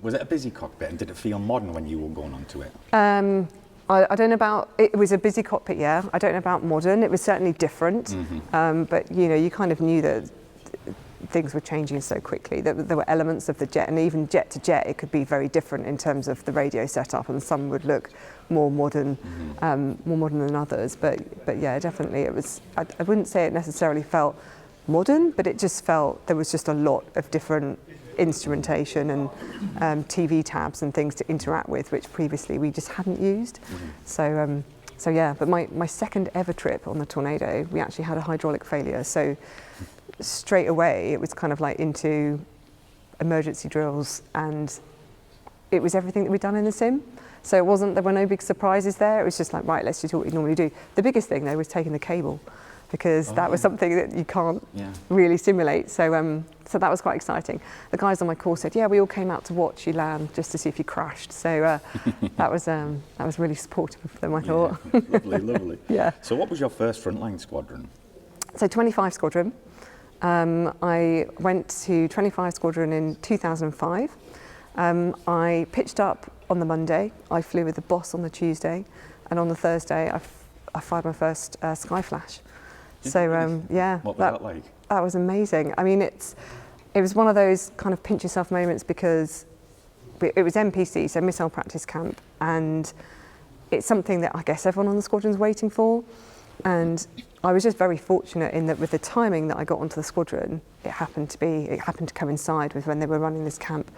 Was it a busy cockpit, and did it feel modern when you were going onto it? I don't know about, it was a busy cockpit, yeah. I don't know about modern. It was certainly different, but you kind of knew that things were changing so quickly. There were elements of the jet, and even jet to jet, it could be very different in terms of the radio setup, and some would look more modern than others. But yeah, definitely it was. I wouldn't say it necessarily felt modern, but it just felt there was just a lot of different instrumentation and TV tabs and things to interact with, which previously we just hadn't used. So yeah, but my second ever trip on the Tornado, we actually had a hydraulic failure. So straight away, it was kind of like into emergency drills, and it was everything that we'd done in the sim. So there were no big surprises there. It was just like, right, let's just do what we normally do. The biggest thing though was taking the cable, because that was something that you can't really simulate. So so that was quite exciting. The guys on my course said, yeah, we all came out to watch you land just to see if you crashed. So that was really supportive of them, I thought. Lovely. Yeah. So what was your first frontline squadron? So 25 Squadron. I went to 25 Squadron in 2005. I pitched up on the Monday. I flew with the boss on the Tuesday, and on the Thursday I fired my first Skyflash. So yeah, what was that like? That was amazing. I mean, it was one of those kind of pinch yourself moments, because it was MPC, so Missile Practice Camp, and it's something that I guess everyone on the squadron's waiting for. And I was just very fortunate in that with the timing that I got onto the squadron, it happened to coincide with when they were running this camp.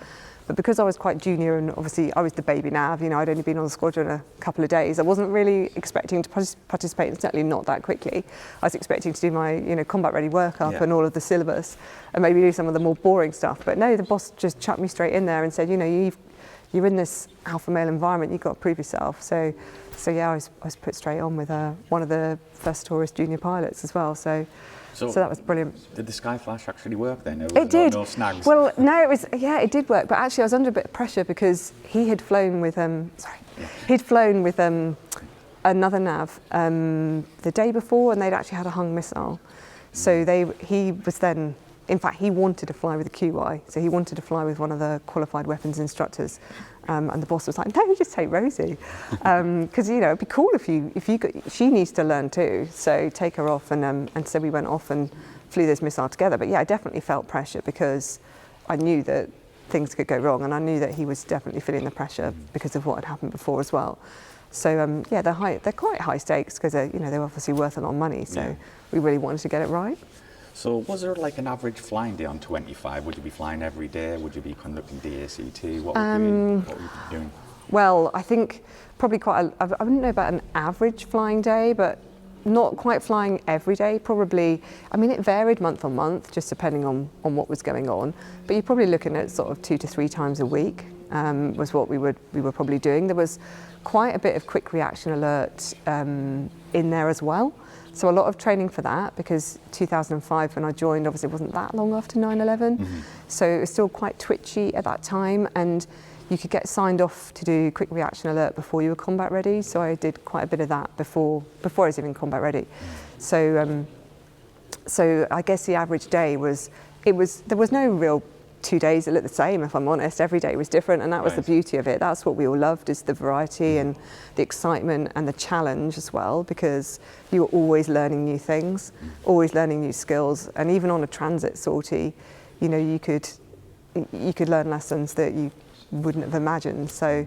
But because I was quite junior, and obviously I was the baby nav, I'd only been on the squadron a couple of days, I wasn't really expecting to participate, and certainly not that quickly. I was expecting to do my combat ready workup and all of the syllabus, and maybe do some of the more boring stuff. But no, the boss just chucked me straight in there and said, you're in this alpha male environment, you've got to prove yourself. So yeah, I was put straight on with one of the first tourist junior pilots as well. So that was brilliant. Did the Skyflash actually work then? It did. No snags? Well, no, it did work, but actually I was under a bit of pressure because he had flown with another nav the day before, and they'd actually had a hung missile. So he was then, in fact, he wanted to fly with a QY, so he wanted to fly with one of the qualified weapons instructors, and the boss was like, "No, just take Rosie, because it'd be cool if you could. She needs to learn too, so take her off." And so we went off and flew this missile together. But yeah, I definitely felt pressure because I knew that things could go wrong, and I knew that he was definitely feeling the pressure because of what had happened before as well. So yeah, they're quite high stakes because they're obviously worth a lot of money. So we really wanted to get it right. So was there like an average flying day on 25? Would you be flying every day? Would you be conducting DACT? What would you be doing? Well, I think probably I wouldn't know about an average flying day, but not quite flying every day. Probably, I mean, it varied month on month, just depending on what was going on. But you're probably looking at sort of 2 to 3 times a week was what we were probably doing. There was quite a bit of quick reaction alert in there as well. So a lot of training for that, because 2005 when I joined, obviously it wasn't that long after 9/11. So it was still quite twitchy at that time, and you could get signed off to do quick reaction alert before you were combat ready. So I did quite a bit of that before I was even combat ready. So I guess the average day there was no real 2 days that looked the same, if I'm honest. Every day was different, and that was the beauty of it. That's what we all loved, is the variety and the excitement and the challenge as well, because you were always learning new things, always learning new skills. And even on a transit sortie, you could learn lessons that you wouldn't have imagined. So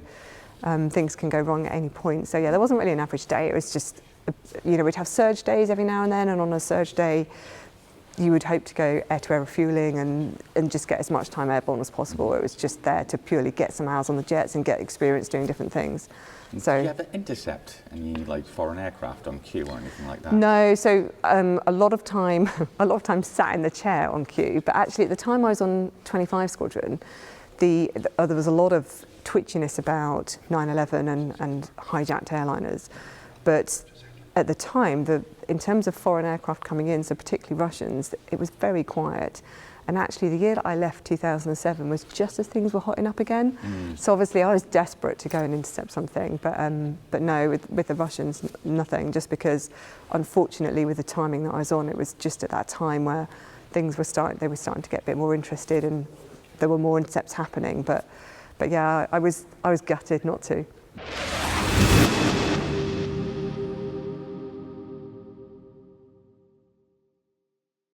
things can go wrong at any point. So yeah, there wasn't really an average day. It was just, we'd have surge days every now and then, and on a surge day, you would hope to go air-to-air refueling and just get as much time airborne as possible. It was just there to purely get some hours on the jets and get experience doing different things. So, do you ever intercept any foreign aircraft on queue or anything like that? No, so a lot of time sat in the chair on queue. But actually, at the time I was on 25 Squadron, there was a lot of twitchiness about 9/11 and hijacked airliners. But at the time, in terms of foreign aircraft coming in, so particularly Russians, it was very quiet. And actually the year that I left, 2007, was just as things were hotting up again. So obviously I was desperate to go and intercept something, but no, with the Russians, nothing, just because unfortunately with the timing that I was on, it was just at that time where they were starting to get a bit more interested, and there were more intercepts happening. But But yeah, I was gutted not to.